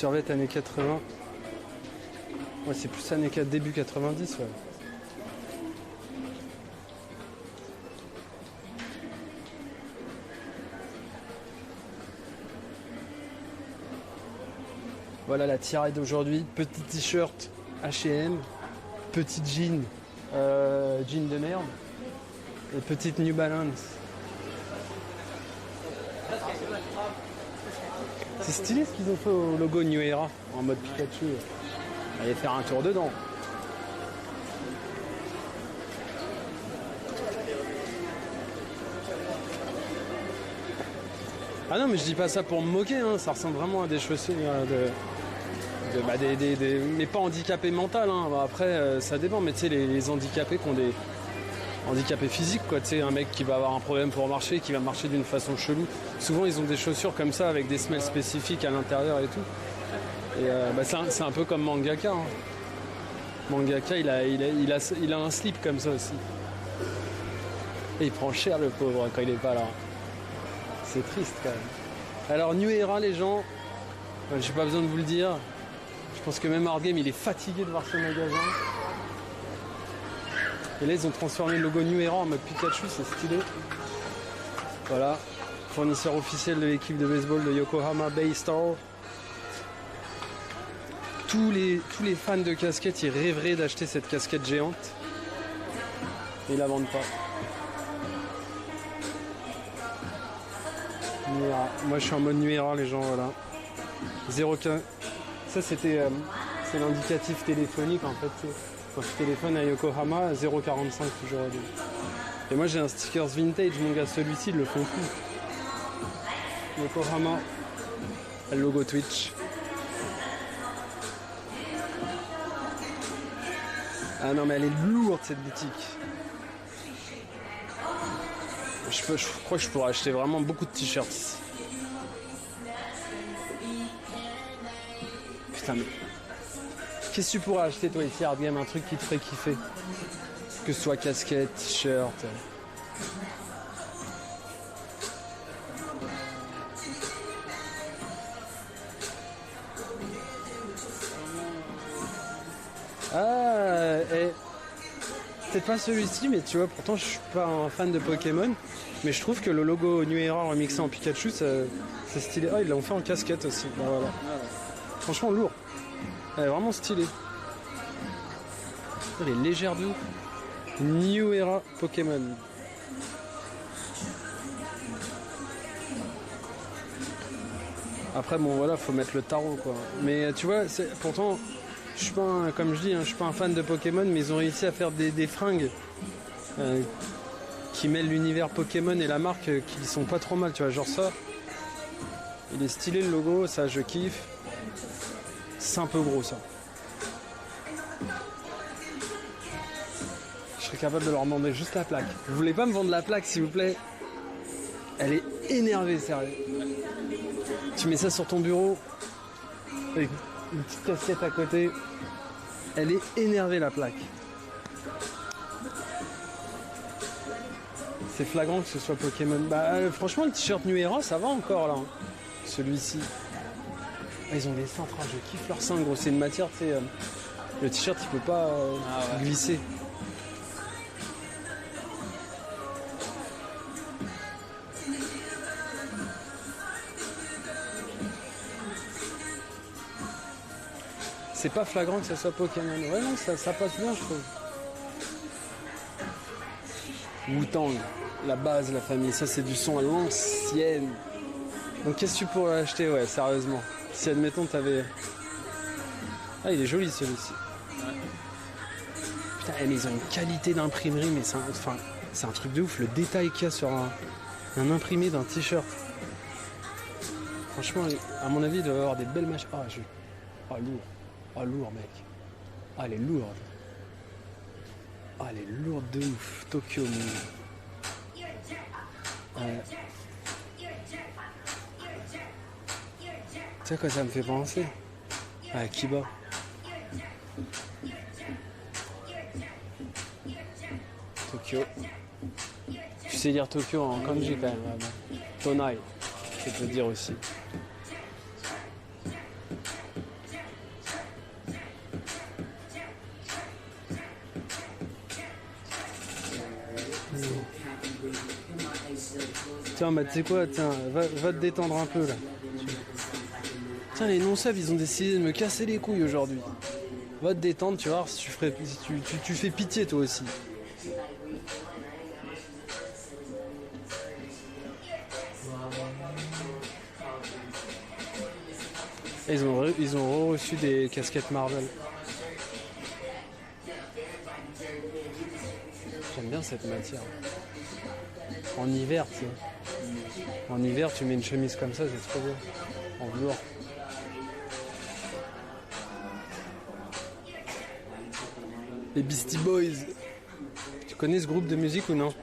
Survêt années 80. Ouais, c'est plus années 4, début 90, ouais. Voilà la tirade d'aujourd'hui. Petit t-shirt H&M, petit jean, jean de merde, et petite New Balance. C'est stylé ce qu'ils ont fait au logo New Era en mode Pikachu. Allez faire un tour dedans. Ah non mais je dis pas ça pour me moquer, hein. Ça ressemble vraiment à des chaussures mais pas handicapés mental, hein. Bah, après ça dépend, mais tu sais les handicapés qui ont des handicapés physiques quoi, tu sais un mec qui va avoir un problème pour marcher, qui va marcher d'une façon chelou. Souvent ils ont des chaussures comme ça avec des semelles spécifiques à l'intérieur et tout. Et c'est un peu comme Mangaka. Hein. Mangaka il a un slip comme ça aussi. Et il prend cher le pauvre quand il est pas là. C'est triste quand même. Alors New Era les gens, j'ai pas besoin de vous le dire. Je pense que même Hardgame il est fatigué de voir ce magasin. Et là ils ont transformé le logo New Era en mode Pikachu, c'est stylé. Voilà, fournisseur officiel de l'équipe de baseball de Yokohama Bay Star. Tous les fans de casquettes ils rêveraient d'acheter cette casquette géante. Et ils la vendent pas. Moi je suis en mode New Era les gens, voilà. 0,15. Ça c'était c'est l'indicatif téléphonique en fait. Quand je téléphone à Yokohama, 0,45 toujours. Et moi j'ai un stickers vintage mon gars, celui-ci ils le font plus. Yokohama, le logo Twitch. Ah non mais elle est lourde cette boutique. Je crois que je pourrais acheter vraiment beaucoup de t-shirts ici. Putain mais... Qu'est-ce que tu pourrais acheter toi ici Hardgame, un truc qui te ferait kiffer? Que ce soit casquette, t-shirt... Ah, peut-être pas celui-ci, mais tu vois, pourtant je suis pas un fan de Pokémon, mais je trouve que le logo New Era remixé en Pikachu, c'est stylé. Ah, ils l'ont fait en casquette aussi. Ah, voilà. Franchement, lourd. Elle est vraiment stylée. Elle est légère de ouf. New Era Pokémon. Après, bon, voilà, faut mettre le tarot, quoi. Mais tu vois, pourtant... Je suis pas comme je dis, je suis pas un fan de Pokémon, mais ils ont réussi à faire des fringues qui mêlent l'univers Pokémon et la marque qui sont pas trop mal, tu vois, genre ça. Il est stylé le logo, ça je kiffe. C'est un peu gros ça. Je serais capable de leur demander juste la plaque. Vous voulez pas me vendre la plaque s'il vous plaît? Elle est énervée, sérieux. Tu mets ça sur ton bureau avec une petite casquette à côté. Elle est énervée la plaque. C'est flagrant que ce soit Pokémon. Bah franchement le t-shirt New Era ça va encore là. Celui-ci. Ah, ils ont des cintres, je kiffe leurs cintres gros. C'est une matière, tu sais. Le t-shirt il peut pas glisser. C'est pas flagrant que ça soit Pokémon. Ouais non, ça passe bien je trouve. Wu-Tang, la base, la famille, ça c'est du son à l'ancienne. Donc qu'est-ce que tu pourrais acheter, ouais, sérieusement? Si admettons t'avais... Ah il est joli celui-ci. Putain, mais ils ont une qualité d'imprimerie, mais c'est un truc de ouf, le détail qu'il y a sur un imprimé d'un t-shirt. Franchement, à mon avis, il doit y avoir des belles machines. Ah lourd. Ah lourd mec. Ah elle est lourde. Ah elle est lourde de ouf. Tokyo Moon. Tu sais quoi ça me fait penser? Ah Kiba. Tokyo. Tu sais lire Tokyo en kanji quand même. Tonai, je peux te dire aussi. Tiens, bah tu sais quoi, tiens, va te détendre un peu là. Tiens, les non-subs, ils ont décidé de me casser les couilles aujourd'hui. Va te détendre, tu vois, si tu fais pitié toi aussi. Et ils ont reçu des casquettes Marvel. J'aime bien cette matière. En hiver, tu sais. En hiver, tu mets une chemise comme ça, c'est trop beau. En velours. Les Beastie Boys. Tu connais ce groupe de musique ou non?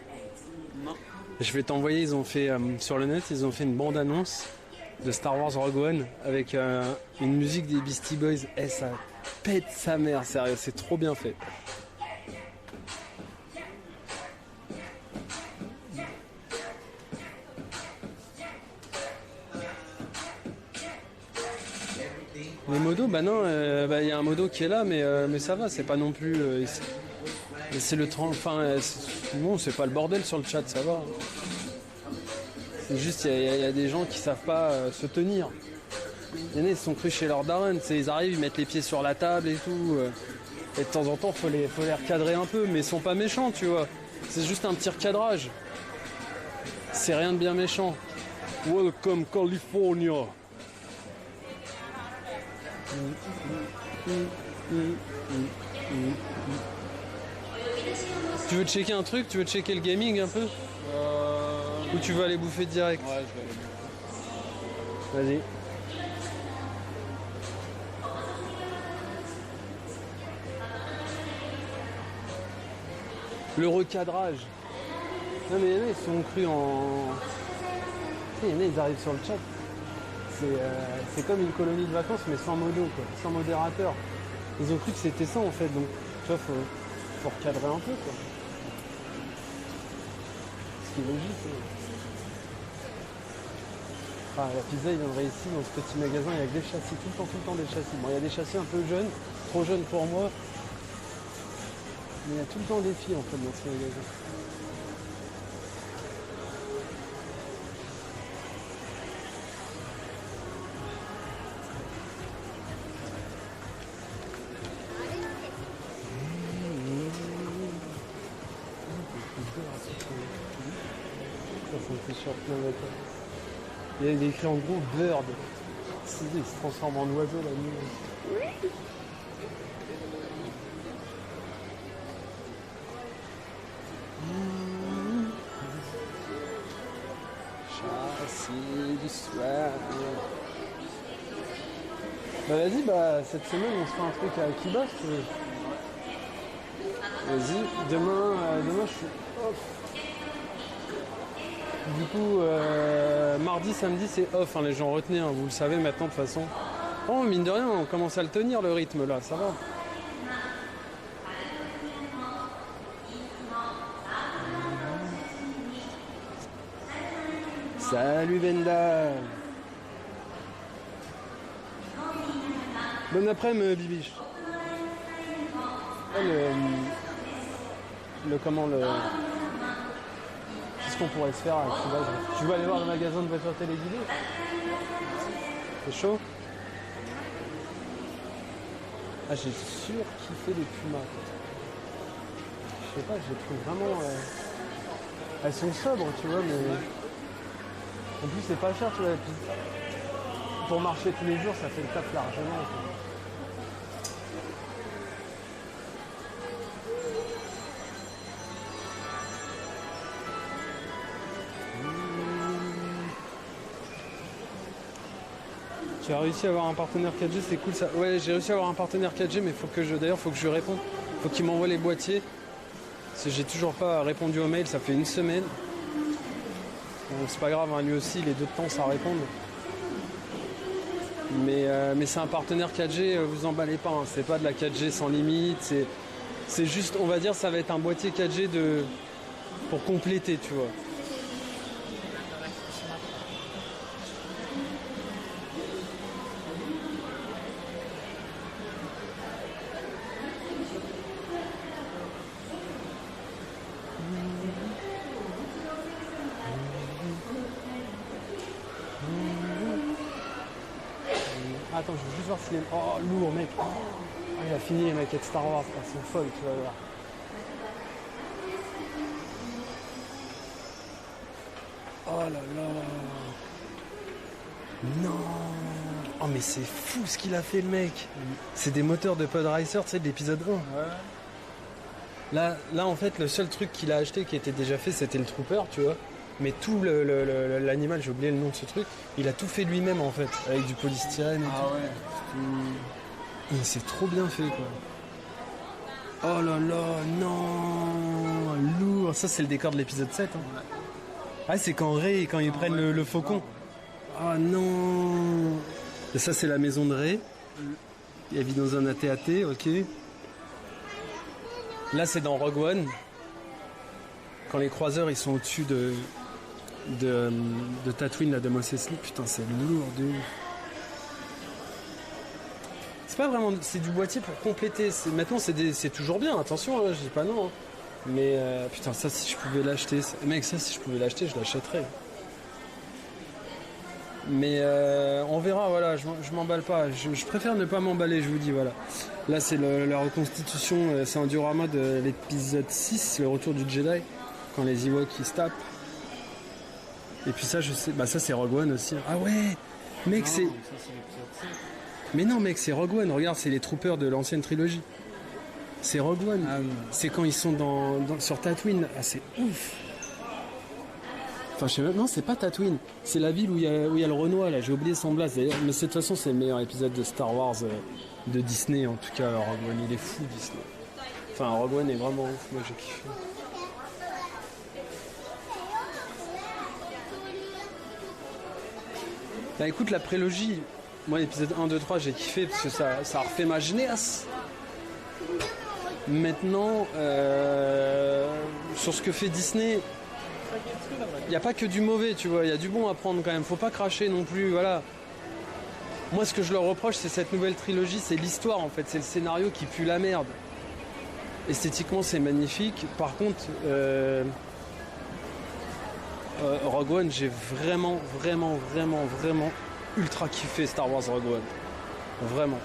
Non. Je vais t'envoyer, ils ont fait sur le net, ils ont fait une bande-annonce de Star Wars Rogue One avec une musique des Beastie Boys. Eh, ça pète sa mère, sérieux, c'est trop bien fait. Les modos, bah non, y a un modo qui est là, mais ça va, c'est pas non plus. C'est le 30. Enfin, bon, c'est pas le bordel sur le chat, ça va. C'est juste, il y a des gens qui savent pas se tenir. Il y en a, ils se sont crus chez leur daronne, ils arrivent, ils mettent les pieds sur la table et tout. Et de temps en temps, faut les recadrer un peu, mais ils sont pas méchants, tu vois. C'est juste un petit recadrage. C'est rien de bien méchant. Welcome California. Tu veux checker un truc? Tu veux checker le gaming un peu? Ou tu veux aller bouffer direct? Ouais, je vais aller. Vas-y. Le recadrage. Non mais il y en a, ils sont crus en... Il y en a, ils arrivent sur le chat. C'est comme une colonie de vacances mais sans modo, quoi, sans modérateur. Ils ont cru que c'était ça en fait, donc tu vois, faut recadrer un peu, quoi. Ce qui est logique. Ah, la pizza, il viendrait ici dans ce petit magasin, il y a que des châssis, tout le temps des châssis. Bon, il y a des châssis un peu jeunes, trop jeunes pour moi, mais il y a tout le temps des filles en fait dans ce magasin. Ça me fait surprendre plein d'accord. Il est écrit en gros bird. Il se transforme en oiseau la nuit. Chassis du soir. Bah vas-y, cette semaine on se fait un truc à Akiba si tu veux. Vas-y, demain je suis off. Du coup, mardi, samedi, c'est off, hein, les gens, retenez, hein, vous le savez maintenant de toute façon. Oh, mine de rien, on commence à le tenir le rythme là, ça va. Salut Benda. Bon après-midi, Bibiche. Qu'est-ce qu'on pourrait se faire avec Cuba? Tu veux aller voir le magasin de voitures téléguidées? C'est chaud? Ah, j'ai surkiffé les Pumas. Je sais pas, je les trouve vraiment... Elles sont sobres, tu vois, mais... En plus, c'est pas cher, tu vois. Pour marcher tous les jours, ça fait le taf largement, quoi. Tu as réussi à avoir un partenaire 4G, c'est cool ça. Ouais, j'ai réussi à avoir un partenaire 4G, mais faut que je lui réponde. Faut qu'il m'envoie les boîtiers. Parce que j'ai toujours pas répondu au mail, ça fait une semaine. Bon, c'est pas grave, hein, lui aussi, il est de temps à répondre. Mais c'est un partenaire 4G, vous emballez pas, hein, c'est pas de la 4G sans limite, c'est juste, on va dire, ça va être un boîtier 4G pour compléter, tu vois. Attends, je veux juste voir s'il est... Oh, lourd, mec. Oh, il a fini les maquettes Star Wars, elles sont folles, tu vas voir. Oh là là. Non. Oh mais c'est fou ce qu'il a fait le mec. C'est des moteurs de Pod Racer, tu sais, de l'épisode 1. Ouais. Là en fait le seul truc qu'il a acheté qui était déjà fait c'était le Trooper, tu vois. Mais tout l'animal, j'ai oublié le nom de ce truc, il a tout fait lui-même en fait, avec du polystyrène et tout. Ouais. Et c'est trop bien fait quoi. Oh là là, non, lourd. Ça c'est le décor de l'épisode 7. Hein. Ouais. Ah c'est quand Rey, quand ils prennent le faucon. Oh non. Et ça c'est la maison de Rey. Il vit dans un AT-AT, ok. Là c'est dans Rogue One. Quand les croiseurs ils sont au-dessus de Tatooine, là, de Mos Eisley, putain c'est lourd de ouf. C'est pas vraiment... C'est du boîtier pour compléter. Maintenant c'est toujours bien, attention, hein, je dis pas non. Hein. Mais putain ça si je pouvais l'acheter... Mec ça si je pouvais l'acheter, je l'achèterais. Mais on verra, voilà, je m'emballe pas. Je préfère ne pas m'emballer, je vous dis, voilà. Là c'est la reconstitution, c'est un diorama de l'épisode 6, le retour du Jedi. Quand les Ewoks ils se tapent. Et puis ça je sais, bah ça c'est Rogue One aussi. Ah ouais, mec c'est... Mais non mec c'est Rogue One, regarde c'est les troopers de l'ancienne trilogie. C'est Rogue One, ah, oui. C'est quand ils sont sur Tatooine, ah c'est ouf. Enfin je sais même, non c'est pas Tatooine, c'est la ville où il y a le Renoir là, j'ai oublié son blaze d'ailleurs. Mais de toute façon c'est le meilleur épisode de Star Wars de Disney en tout cas, Rogue One, il est fou Disney. Enfin Rogue One est vraiment ouf, moi j'ai kiffé. Bah écoute la prélogie, moi l'épisode 1, 2, 3 j'ai kiffé parce que ça refait ma jeunesse. Maintenant sur ce que fait Disney, il n'y a pas que du mauvais tu vois, il y a du bon à prendre quand même, faut pas cracher non plus, voilà. Moi ce que je leur reproche c'est cette nouvelle trilogie, c'est l'histoire en fait, c'est le scénario qui pue la merde. Esthétiquement c'est magnifique, par contre Rogue One, j'ai vraiment ultra kiffé Star Wars Rogue One. Vraiment.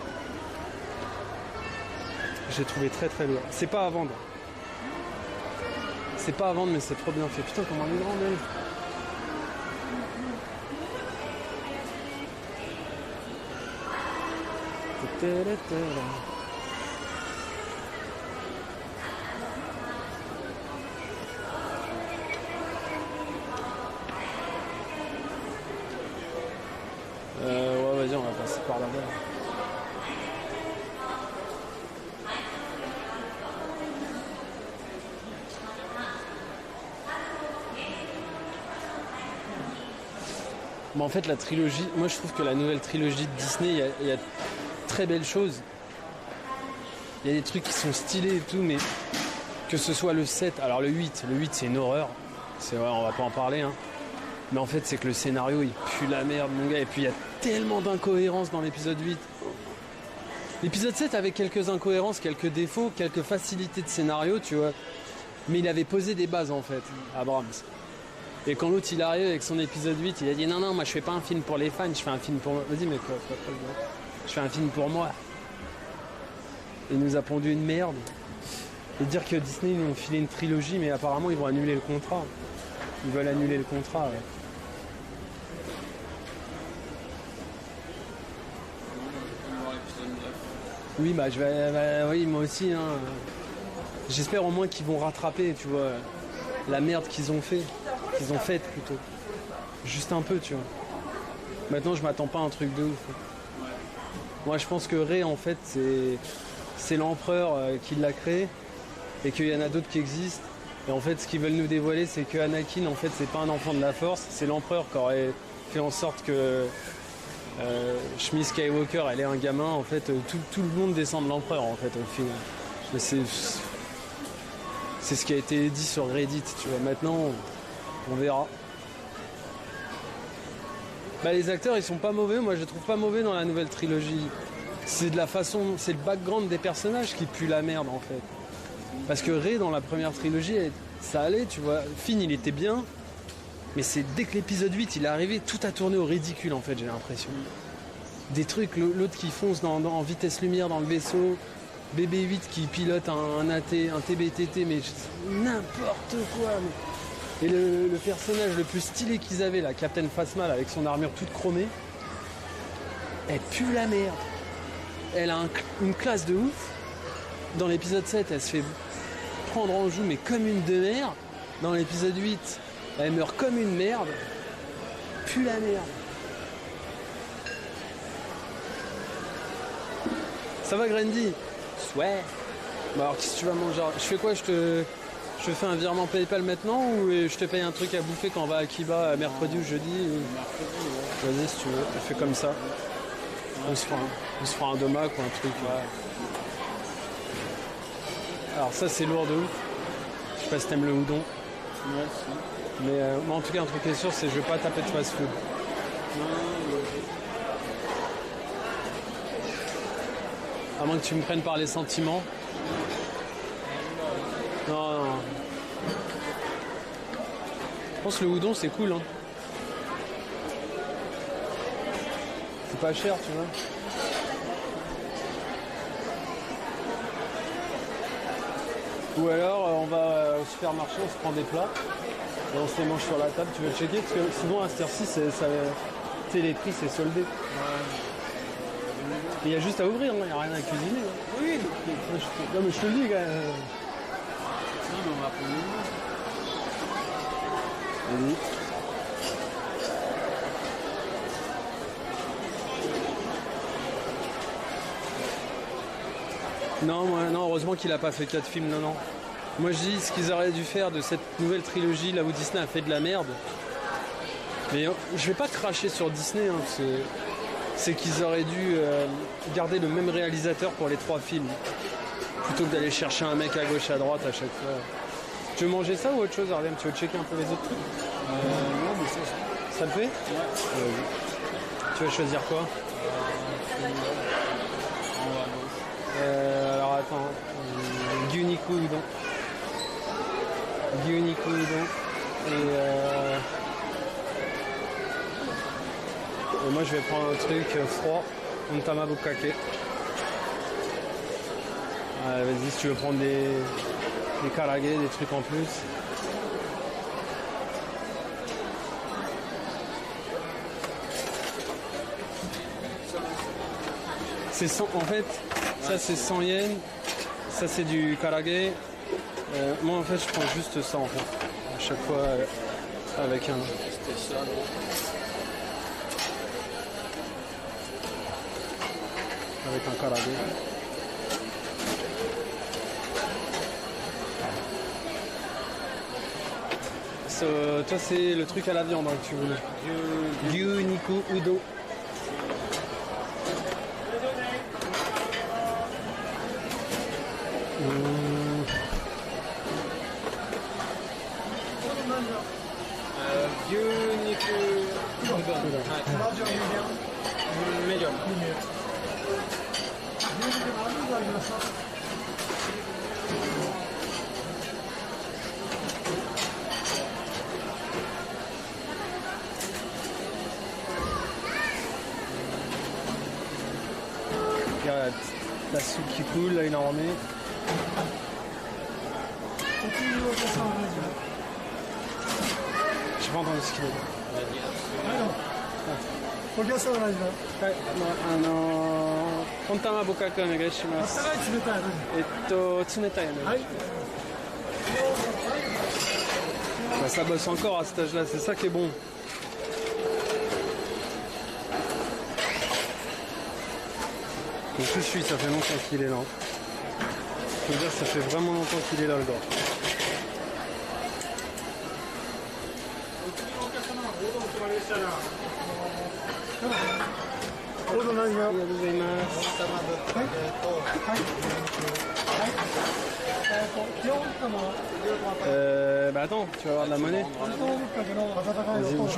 J'ai trouvé très lourd. C'est pas à vendre. C'est pas à vendre mais c'est trop bien fait. Putain comment elle est grande elle. Ouais vas-y on va passer par là-bas. Mais en fait la trilogie, moi je trouve que la nouvelle trilogie de Disney, il y a très belles choses. Il y a des trucs qui sont stylés et tout, mais que ce soit le 7, alors le 8 c'est une horreur. C'est vrai, on va pas en parler hein. Mais en fait c'est que le scénario il pue la merde mon gars, et puis il y a tellement d'incohérences dans l'épisode 8. L'épisode 7 avait quelques incohérences, quelques défauts, quelques facilités de scénario, tu vois. Mais il avait posé des bases en fait, Abrams. Et quand l'autre il arrive avec son épisode 8, il a dit non moi je fais pas un film pour les fans, je fais un film pour moi. Vas-y mais quoi je fais un film pour moi. Il nous a pondu une merde. Et dire que Disney ils nous ont filé une trilogie, mais apparemment ils vont annuler le contrat. Ils veulent annuler le contrat. Ouais. Oui bah oui moi aussi hein. J'espère au moins qu'ils vont rattraper, tu vois, la merde qu'ils ont faite plutôt. Juste un peu, tu vois. Maintenant je m'attends pas à un truc de ouf. Moi je pense que Rey en fait c'est l'empereur qui l'a créé et qu'il y en a d'autres qui existent. Et en fait ce qu'ils veulent nous dévoiler c'est que Anakin en fait c'est pas un enfant de la force, c'est l'empereur qui aurait fait en sorte que Shmi Skywalker elle est un gamin, en fait tout le monde descend de l'empereur en fait au final. C'est ce qui a été dit sur Reddit, tu vois. Maintenant on verra. Bah les acteurs ils sont pas mauvais, moi je les trouve pas mauvais dans la nouvelle trilogie. C'est de la façon, c'est le background des personnages qui pue la merde en fait. Parce que Rey dans la première trilogie, ça allait, tu vois. Finn il était bien, mais c'est dès que l'épisode 8 il est arrivé, tout a tourné au ridicule en fait, j'ai l'impression. des trucs, l'autre qui fonce en vitesse lumière dans le vaisseau, BB-8 qui pilote un TBTT, mais n'importe quoi. Mais... Et le personnage le plus stylé qu'ils avaient, là, Captain Phasma, là, avec son armure toute chromée, elle pue la merde. Elle a une classe de ouf. Dans l'épisode 7, elle se fait prendre en joue, mais comme une de merde. Dans l'épisode 8, elle meurt comme une merde. Pue la merde. Ça va, Grandy? Ouais. Bah alors, qu'est-ce que tu vas manger? Je fais quoi? Je te fais un virement PayPal maintenant ou je te paye un truc à bouffer quand on va à Kiba mercredi ou jeudi? Mercredi, ouais. Vas-y, si tu veux. Fais comme ça. On se fera un domac ou un truc. Ouais. Alors ça, c'est lourd de ouf. Je sais pas si t'aimes le houdon. Ouais, si. Mais moi, en tout cas, un truc qui est sûr, c'est que je vais pas taper de fast-food. Non, À moins que tu me prennes par les sentiments. Non. Je pense que le houdon, c'est cool. Hein. C'est pas cher, tu vois. Ou alors, on va au supermarché, on se prend des plats. Et on se les mange sur la table. Tu veux checker? Parce que souvent, à cette heure-ci, les prix, c'est soldé. Il y a juste à ouvrir, il n'y a rien à cuisiner. Hein. oui. Non mais je te le dis quand même. Non, mais on va prendre une. Vas-y. Non, heureusement qu'il a pas fait 4 films, non. Moi je dis ce qu'ils auraient dû faire de cette nouvelle trilogie là où Disney a fait de la merde. Mais je vais pas cracher sur Disney, hein, parce que c'est qu'ils auraient dû garder le même réalisateur pour les 3 films. Plutôt que d'aller chercher un mec à gauche à droite à chaque fois. Tu veux manger ça ou autre chose, Harlem? Tu veux checker un peu les autres trucs? Non, mais Ça te fait? Ouais. Tu vas choisir quoi? En haut à gauche. Alors attends. Gyuniku udon. Gyuniku udon. Et moi je vais prendre un truc froid. Un tamabukake. Vas-y, si tu veux prendre des karage, des trucs en plus. C'est 100, en fait, ça c'est 100 yens, ça c'est du karage. Moi en fait je prends juste ça en fait. À chaque fois avec un. C'était ça, non? Avec un karage. Toi c'est le truc à la viande hein, que tu voulais. Gyuniku udon. Gyuniku udon. Medium. Il y a la soupe qui coule, là il en remet. J'ai pas entendu ce qu'il a dit. Kontama bukake onegai shimasu. Tsunetai onegai shimasu. Bah, ça bosse encore à cet âge-là, c'est ça qui est bon. Donc je suis, ça fait longtemps qu'il est là. Je veux dire, ça fait vraiment longtemps qu'il est là le gars. Bah attends, tu vas avoir de la monnaie. Vas-y, je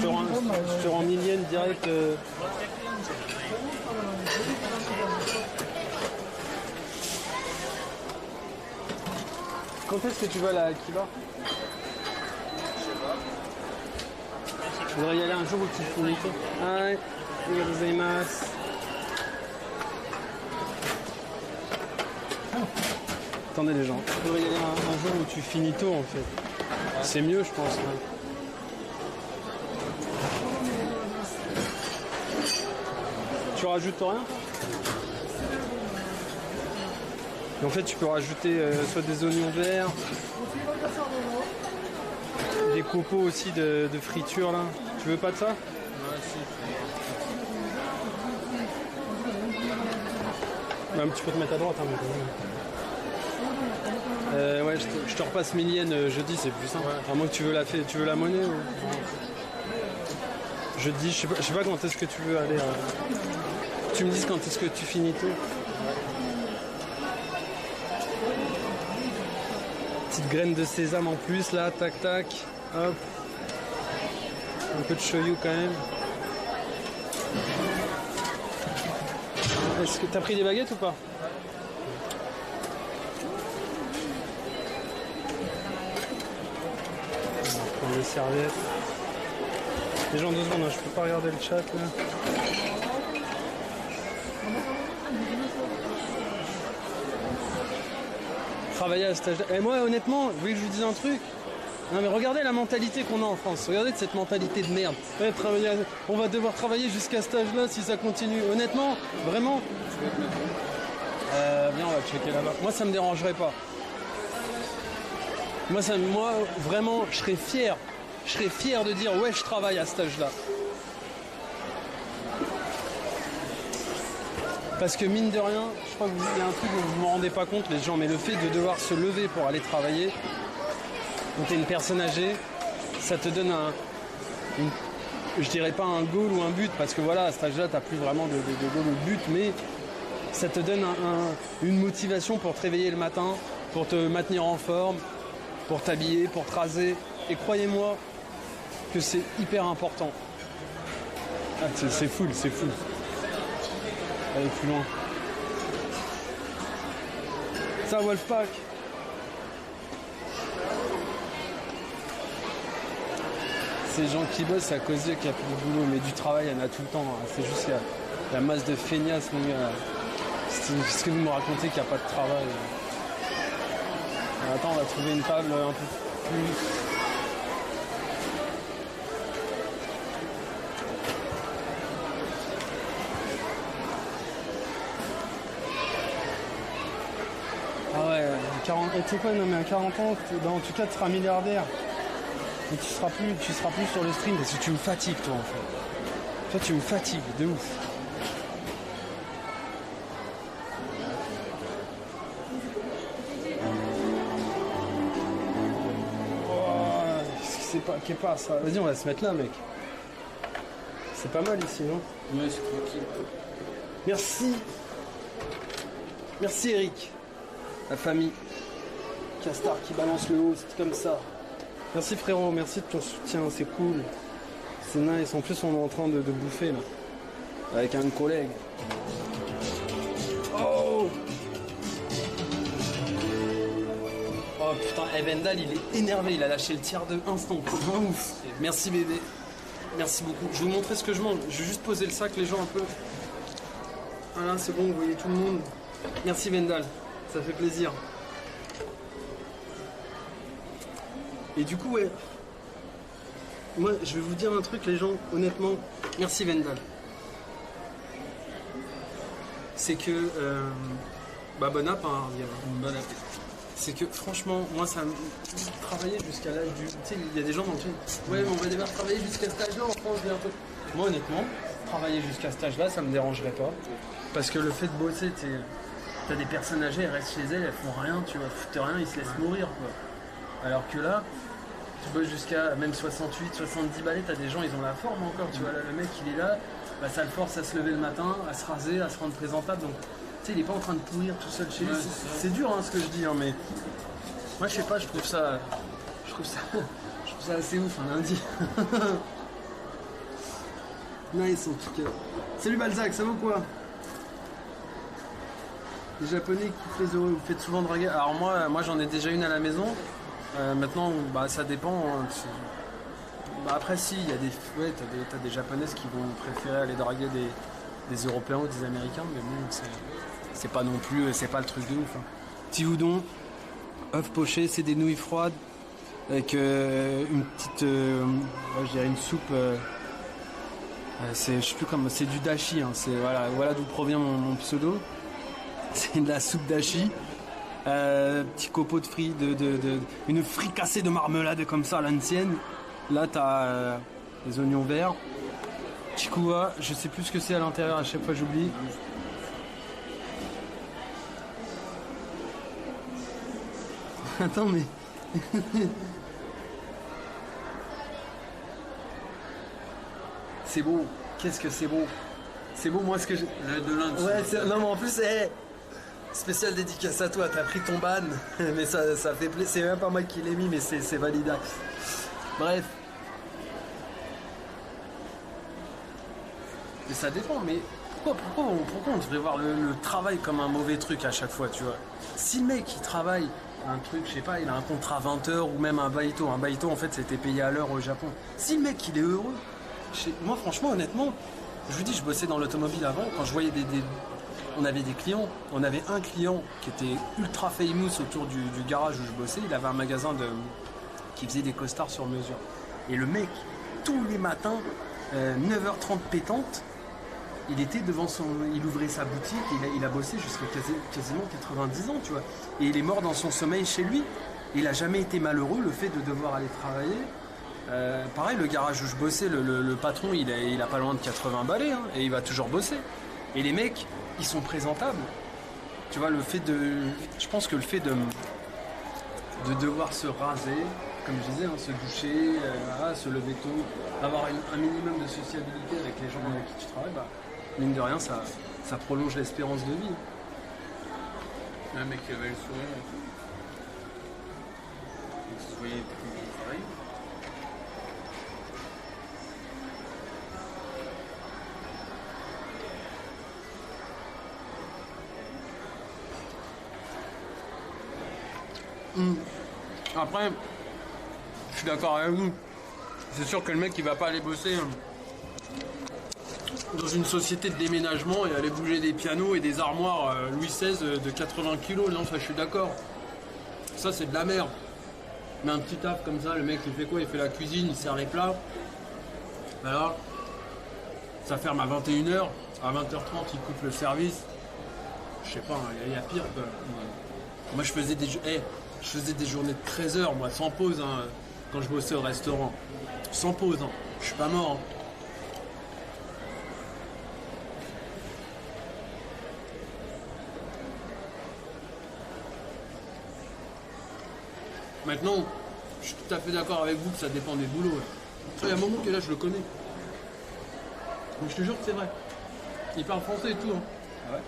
te rends 1000 yens direct. Quand est-ce que tu vas là à Akiba? Je voudrais y aller un jour où tu finis. Ah ouais, arigatou gozaimasu. Attendez les gens. Il faudrait y aller un jour où tu finis tôt en fait. Ouais. C'est mieux je pense. Ouais. Tu rajoutes rien? Et en fait tu peux rajouter soit des oignons verts, des copeaux aussi de friture là. Tu veux pas de ça? Ouais, si. Même tu peux te mettre à droite. Hein, ouais, je te repasse mes yens jeudi, c'est plus simple. Ouais. À moins que tu veux la monnaie ou... Jeudi, je sais pas quand est-ce que tu veux aller. Tu me dis quand est-ce que tu finis tôt. Petite graine de sésame en plus là, tac tac, hop. Un peu de shoyu quand même. Est-ce que t'as pris des baguettes ou pas? On va prendre les serviettes. Les gens 2 secondes, hein, je peux pas regarder le chat là. Travailler à cet âge. Et moi honnêtement, vous voulez que je vous dise un truc? Non mais regardez la mentalité qu'on a en France, regardez cette mentalité de merde. Ouais, on va devoir travailler jusqu'à cet âge-là si ça continue. Honnêtement, vraiment. Viens, on va checker là-bas. Moi ça me dérangerait pas. Moi vraiment, je serais fier. Je serais fier de dire ouais je travaille à cet âge-là. Parce que mine de rien, je crois qu'il y a un truc dont vous ne vous rendez pas compte les gens, mais le fait de devoir se lever pour aller travailler, quand tu es une personne âgée, ça te donne je dirais pas un goal ou un but, parce que voilà, à cet âge-là, tu n'as plus vraiment de goal ou de but, mais ça te donne une motivation pour te réveiller le matin, pour te maintenir en forme, pour t'habiller, pour te raser. Et croyez-moi que c'est hyper important. Ah, c'est full, c'est full. Allez plus loin. Ça, Wolfpack. Ces gens qui bossent, c'est à cause d'eux qu'il n'y a plus de boulot, mais du travail, il y en a tout le temps. Hein. C'est juste qu'il y a la masse de feignasses, mon gars. C'est ce que vous me racontez qu'il n'y a pas de travail. Attends, on va trouver une table un peu plus... Ah ouais, 40... Et tu sais quoi, non mais à 40 ans, en tout cas tu seras milliardaire. Mais tu seras plus sur le stream parce que tu me fatigues toi en fait. Toi tu me fatigues de ouf. Oh, qu'est pas ça. Vas-y, on va se mettre là mec. C'est pas mal ici, non? Ouais, c'est tranquille. Merci. Merci Eric. La famille. Castar qui balance le haut, c'est comme ça. Merci frérot, merci de ton soutien, c'est cool. C'est nice, en plus on est en train de bouffer là. Avec un collègue. Oh oh putain, Vendal il est énervé, il a lâché le tiers de instant. Ouf. Merci bébé. Merci beaucoup. Je vais vous montrer ce que je mange. Je vais juste poser le sac les gens un peu. Voilà, c'est bon, vous voyez tout le monde. Merci Vendal, ça fait plaisir. Et du coup, ouais, moi je vais vous dire un truc les gens, honnêtement, merci Vendal. C'est que, bon app, hein, Bon appétit. c'est que franchement, moi ça me travailler jusqu'à l'âge du... Tu sais, il y a des gens dans le film, ouais mais on va devoir travailler jusqu'à cet âge-là en France bientôt. Moi honnêtement, travailler jusqu'à cet âge-là, ça me dérangerait pas. Parce que le fait de bosser, t'as des personnes âgées, elles restent chez elles, elles font rien, tu vois, foutent rien, ils se laissent mourir quoi. Alors que là, tu bosses jusqu'à même 68, 70 balais, t'as des gens, ils ont la forme encore, tu vois, là, le mec il est là, bah, ça le force à se lever le matin, à se raser, à se rendre présentable, donc tu sais, il est pas en train de pourrir tout seul chez lui, c'est dur hein, ce que je dis, hein, mais moi je sais pas, je trouve ça assez ouf un lundi. Nice en tout cas. Salut Balzac, ça va ou quoi? Les Japonais qui kiffent les heureux, vous faites souvent draguer. Alors moi j'en ai déjà une à la maison. Maintenant, bah, ça dépend. Hein. Bah, après, si, il y a t'as des Japonaises qui vont préférer aller draguer des Européens ou des Américains, mais bon, c'est pas non plus, c'est pas le truc de ouf. Hein. Petit udon, œuf poché, c'est des nouilles froides avec une petite, je dirais une soupe. Je sais plus comment, c'est du dashi. Hein, voilà d'où provient mon pseudo. C'est de la soupe dashi. Petit copeau de frites, une fricassée de marmelade comme ça à l'ancienne. Là t'as les oignons verts. Chikuwa, je sais plus ce que c'est à l'intérieur, à chaque fois j'oublie. Attends mais... c'est beau, qu'est-ce que c'est beau. C'est beau moi ce que j'ai... De l'Inde. Ouais, non mais en plus, spécial dédicace à toi, t'as pris ton ban, mais ça fait plaisir, c'est même pas moi qui l'ai mis, mais c'est validax. Bref. Mais ça dépend, mais pourquoi on devrait voir le travail comme un mauvais truc à chaque fois, tu vois? Si le mec il travaille un truc, je sais pas, il a un contrat 20 heures ou même un baito en fait c'était payé à l'heure au Japon. Si le mec il est heureux, moi franchement honnêtement, je vous dis, je bossais dans l'automobile avant, quand je voyais on avait des clients, on avait un client qui était ultra famous autour du garage où je bossais, il avait un magasin qui faisait des costards sur mesure. Et le mec, tous les matins, 9h30 pétante, il ouvrait sa boutique, il a bossé jusqu'à quasiment 90 ans, tu vois. Et il est mort dans son sommeil chez lui. Il n'a jamais été malheureux, le fait de devoir aller travailler. Pareil, le garage où je bossais, le patron, il a pas loin de 80 balais, hein, et il va toujours bosser. Et les mecs, ils sont présentables. Tu vois, je pense que le fait de devoir se raser, comme je disais, hein, se doucher, se lever tôt, avoir un minimum de sociabilité avec les gens avec qui tu travailles, mine de rien, ça prolonge l'espérance de vie. Un mec qui avait le sourire et tout. Donc, vous voyez plus pareil. Après, je suis d'accord avec vous. C'est sûr que le mec il va pas aller bosser dans une société de déménagement et aller bouger des pianos et des armoires Louis XVI de 80 kilos. Non, ça je suis d'accord. Ça c'est de la merde. Mais un petit taf comme ça, le mec il fait quoi? Il fait la cuisine, il sert les plats. Voilà. Ça ferme à 21h. À 20h30 il coupe le service. Je sais pas, il y a pire quoi. Moi je faisais des journées de 13 heures, moi, sans pause, hein, quand je bossais au restaurant. Sans pause, hein. Je suis pas mort. Hein. Maintenant, je suis tout à fait d'accord avec vous que ça dépend des boulots. Il y a un moment que là, je le connais. Donc je te jure que c'est vrai. Il parle français et tout. Hein. Ouais.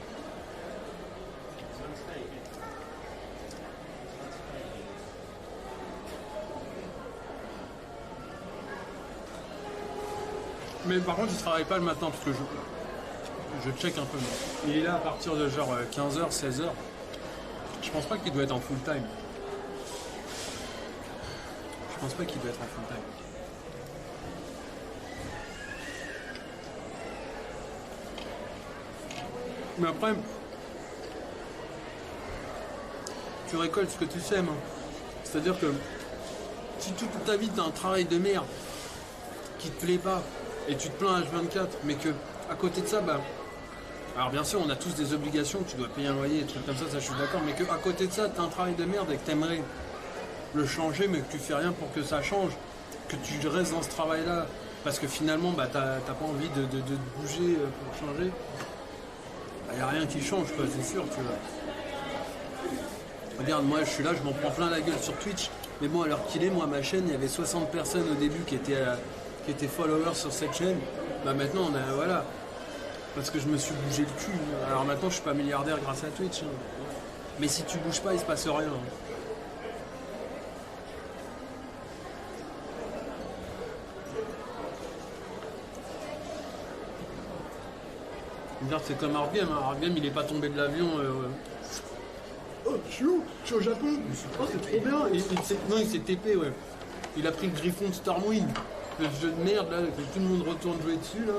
Mais par contre, il travaille pas le matin parce que je check un peu. Il est là à partir de genre 15h, 16h. Je pense pas qu'il doit être en full time. Je pense pas qu'il doit être en full time. Mais après, tu récoltes ce que tu sèmes. C'est-à-dire que si toute ta vie tu as un travail de merde qui te plaît pas et tu te plains H24, mais que à côté de ça, alors bien sûr on a tous des obligations, tu dois payer un loyer, des trucs comme ça je suis d'accord, mais que à côté de ça tu as un travail de merde et que tu aimerais le changer mais que tu fais rien pour que ça change, que tu restes dans ce travail là parce que finalement t'as pas envie de bouger pour changer, il n'y a rien qui change quoi, c'est sûr, tu vois. Regarde, moi je suis là, je m'en prends plein la gueule sur Twitch, mais bon, à l'heure qu'il est, moi ma chaîne, il y avait 60 personnes au début qui étaient followers sur cette chaîne. Maintenant on a, voilà, parce que je me suis bougé le cul. Alors maintenant je suis pas milliardaire grâce à Twitch, hein. Mais si tu bouges pas, il se passe rien. C'est comme Argame, hein. Argame il est pas tombé de l'avion. Oh, je suis où? Je suis au Japon. Oh, c'est trop bien. Non, il s'est TP, ouais. Il a pris le griffon de Stormwind, le jeu de merde là, que tout le monde retourne jouer dessus là.